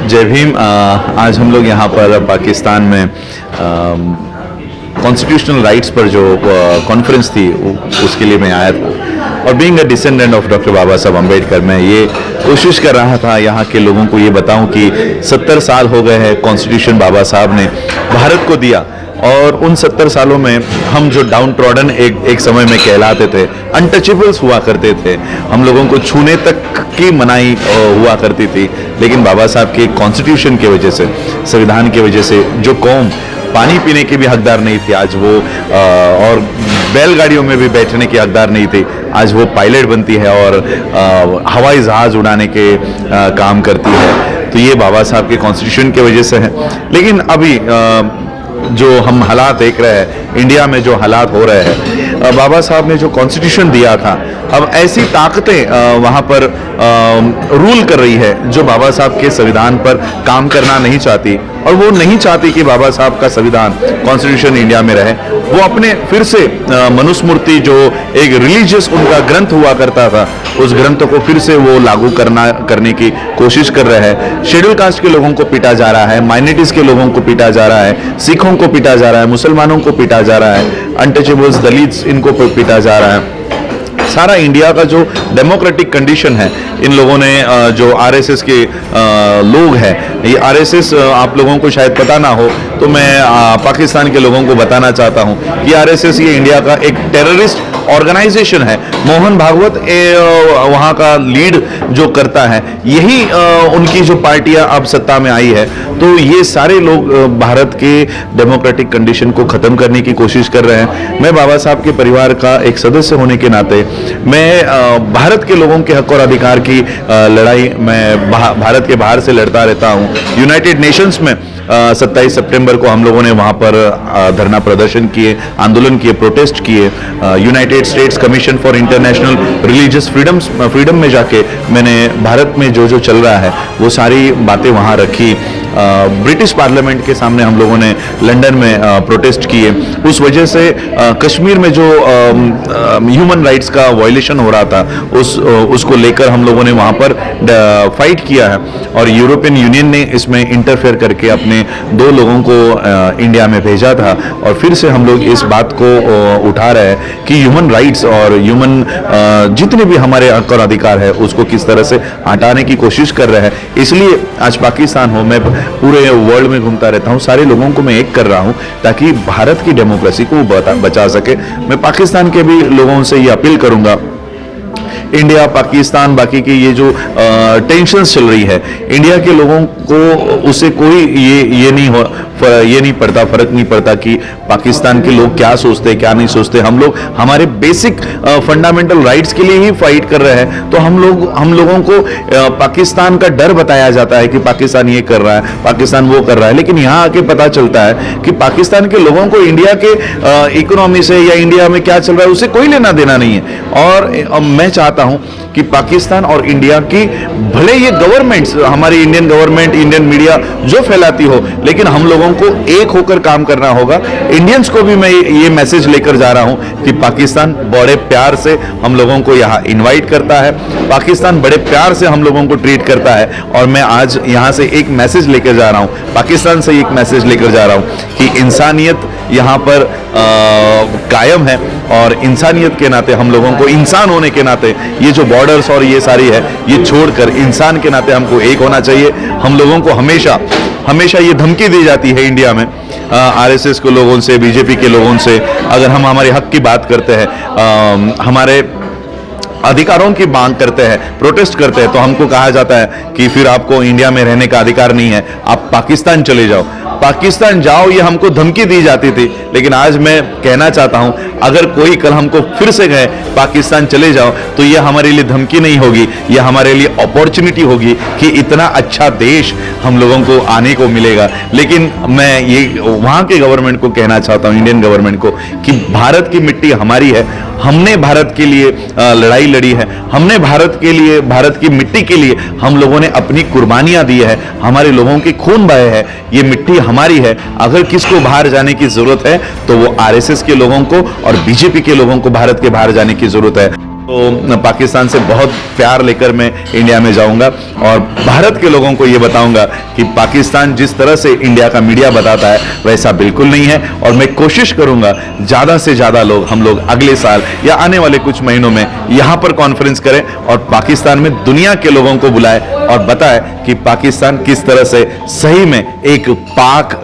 जय भीम। आज हम लोग यहाँ पर पाकिस्तान में कॉन्स्टिट्यूशनल राइट्स पर जो कॉन्फ्रेंस थी उसके लिए मैं आया था और being a descendant of doctor Baba Saheb Ambedkar मैं ये कोशिश कर रहा था यहाँ के लोगों को ये बताऊं कि 70 साल हो गए हैं कॉन्स्टिट्यूशन बाबा साहब ने भारत को दिया और उन 70 सालों में हम जो डाउन ट्रॉडन एक समय में कहलाते थे, अनटचेबल्स हुआ करते थे, हम लोगों को छूने तक की मनाही हुआ करती थी, लेकिन बाबा साहब के कॉन्स्टिट्यूशन की वजह से, संविधान की वजह से जो कौम पानी पीने की भी हकदार नहीं थी, आज वो और बैलगाड़ियों में भी बैठने की हकदार नहीं थी, आज वो पायलट बनती है और हवाई जहाज उड़ाने के काम करती है। तो ये बाबा साहब के कॉन्स्टिट्यूशन की वजह से है। लेकिन अभी जो हम हालात देख रहे हैं, इंडिया में जो हालात हो रहे हैं, बाबा साहब ने जो कॉन्स्टिट्यूशन दिया था, अब ऐसी ताकतें वहाँ पर रूल कर रही है जो बाबा साहब के संविधान पर काम करना नहीं चाहती, और वो नहीं चाहती कि बाबा साहब का संविधान कॉन्स्टिट्यूशन इंडिया में रहे। वो अपने फिर से मनुस्मृति जो एक रिलीजियस उनका ग्रंथ हुआ करता था, उस ग्रंथ को फिर से वो लागू करने की कोशिश कर रहे हैं। शेड्यूल कास्ट के लोगों को पीटा जा रहा है, माइनॉरिटीज के लोगों को पीटा जा रहा है, सिखों को पीटा जा रहा है, मुसलमानों को पीटा जा रहा है, अनटचेबल्स, दलित्स, इनको पीटा जा रहा है। सारा इंडिया का जो डेमोक्रेटिक कंडीशन है, इन लोगों ने जो आरएसएस के लोग हैं, ये आरएसएस आप लोगों को शायद पता ना हो, तो मैं पाकिस्तान के लोगों को बताना चाहता हूं कि आरएसएस ये इंडिया का एक टेररिस्ट ऑर्गेनाइजेशन है। मोहन भागवत वहाँ का लीड जो करता है, यही उनकी जो पार्टियां अब सत्ता में आई है, तो ये सारे लोग भारत के डेमोक्रेटिक कंडीशन को ख़त्म करने की कोशिश कर रहे हैं। मैं बाबा साहब के परिवार का एक सदस्य होने के नाते मैं भारत के लोगों के हक और अधिकार की लड़ाई मैं भारत के बाहर से लड़ता रहता हूँ। यूनाइटेड नेशंस में 27 सितंबर को हम लोगों ने वहाँ पर धरना प्रदर्शन किए, आंदोलन किए, प्रोटेस्ट किए। United states commission for international religious freedom में जाके मैंने भारत में जो जो चल रहा है वो सारी बातें वहाँ रखी। ब्रिटिश पार्लियामेंट के सामने हम लोगों ने लंदन में प्रोटेस्ट किए। उस वजह से कश्मीर में जो ह्यूमन राइट्स का वायलेशन हो रहा था, उसको लेकर हम लोगों ने वहाँ पर फाइट किया है, और यूरोपियन यूनियन ने इसमें इंटरफेयर करके अपने 2 लोगों को इंडिया में भेजा था। और फिर से हम लोग इस बात को उठा रहे हैं कि ह्यूमन राइट्स और ह्यूमन जितने भी हमारे हक और अधिकार है उसको किस तरह से हटाने की कोशिश कर रहे हैं। इसलिए आज पाकिस्तान हो, मैं पूरे वर्ल्ड में घूमता रहता हूँ, सारे लोगों को मैं एक कर रहा हूँ ताकि भारत की डेमोक्रेसी को बचा सके। मैं पाकिस्तान के भी लोगों से ये अपील करूंगा, इंडिया, पाकिस्तान, बाकी की ये जो टेंशन्स चल रही है, इंडिया के लोगों को उससे कोई ये नहीं पड़ता, फर्क नहीं पड़ता कि पाकिस्तान के लोग क्या सोचते क्या नहीं सोचते। हम लोग हमारे बेसिक फंडामेंटल राइट्स के लिए ही फाइट कर रहे हैं। तो हम लोगों को पाकिस्तान का डर बताया जाता है कि पाकिस्तान ये कर रहा है, पाकिस्तान वो कर रहा है, लेकिन यहाँ आके पता चलता है कि पाकिस्तान के लोगों को इंडिया के इकोनॉमी से या इंडिया में क्या चल रहा है उससे कोई लेना देना नहीं है। और मैं चाहता हूं कि पाकिस्तान और इंडिया की भले ये गवर्नमेंट्स, हमारी इंडियन गवर्नमेंट, इंडियन मीडिया जो फैलाती हो, लेकिन हम लोगों को एक होकर काम करना होगा। इंडियंस को भी मैं ये मैसेज लेकर जा रहा हूं कि पाकिस्तान बड़े प्यार से हम लोगों को यहाँ इनवाइट करता है, पाकिस्तान बड़े प्यार से हम लोगों को ट्रीट करता है। और मैं आज यहाँ से एक मैसेज लेकर जा रहा हूँ, पाकिस्तान से एक मैसेज लेकर जा रहा हूँ कि इंसानियत यहाँ पर कायम है, और इंसानियत के नाते हम लोगों को, इंसान होने के नाते, ये जो बॉर्डर्स और ये सारी है ये छोड़कर इंसान के नाते हमको एक होना चाहिए। हम लोगों को हमेशा ये धमकी दी जाती है इंडिया में आरएसएस के लोगों से, बीजेपी के लोगों से, अगर हम हमारे हक की बात करते हैं, हमारे अधिकारों की मांग करते हैं, प्रोटेस्ट करते हैं, तो हमको कहा जाता है कि फिर आपको इंडिया में रहने का अधिकार नहीं है, आप पाकिस्तान चले जाओ, पाकिस्तान जाओ, ये हमको धमकी दी जाती थी। लेकिन आज मैं कहना चाहता हूं, अगर कोई कल हमको फिर से कहे पाकिस्तान चले जाओ, तो ये हमारे लिए धमकी नहीं होगी, ये हमारे लिए अपॉर्चुनिटी होगी कि इतना अच्छा देश हम लोगों को आने को मिलेगा। लेकिन मैं ये वहाँ के गवर्नमेंट को कहना चाहता हूँ, इंडियन गवर्नमेंट को, कि भारत की मिट्टी हमारी है, हमने भारत के लिए लड़ाई लड़ी है, हमने भारत के लिए, भारत की मिट्टी के लिए हम लोगों ने अपनी कुर्बानियां दी है, हमारे लोगों के खून बहे हैं, ये मिट्टी हमारी है। अगर किसको बाहर जाने की जरूरत है तो वो आरएसएस के लोगों को और बीजेपी के लोगों को भारत के बाहर जाने की जरूरत है। तो पाकिस्तान से बहुत प्यार लेकर मैं इंडिया में जाऊंगा और भारत के लोगों को ये बताऊंगा कि पाकिस्तान जिस तरह से इंडिया का मीडिया बताता है वैसा बिल्कुल नहीं है। और मैं कोशिश करूंगा ज़्यादा से ज़्यादा हम लोग अगले साल या आने वाले कुछ महीनों में यहाँ पर कॉन्फ्रेंस करें और पाकिस्तान में दुनिया के लोगों को बुलाए और बताए कि पाकिस्तान किस तरह से सही में एक पाक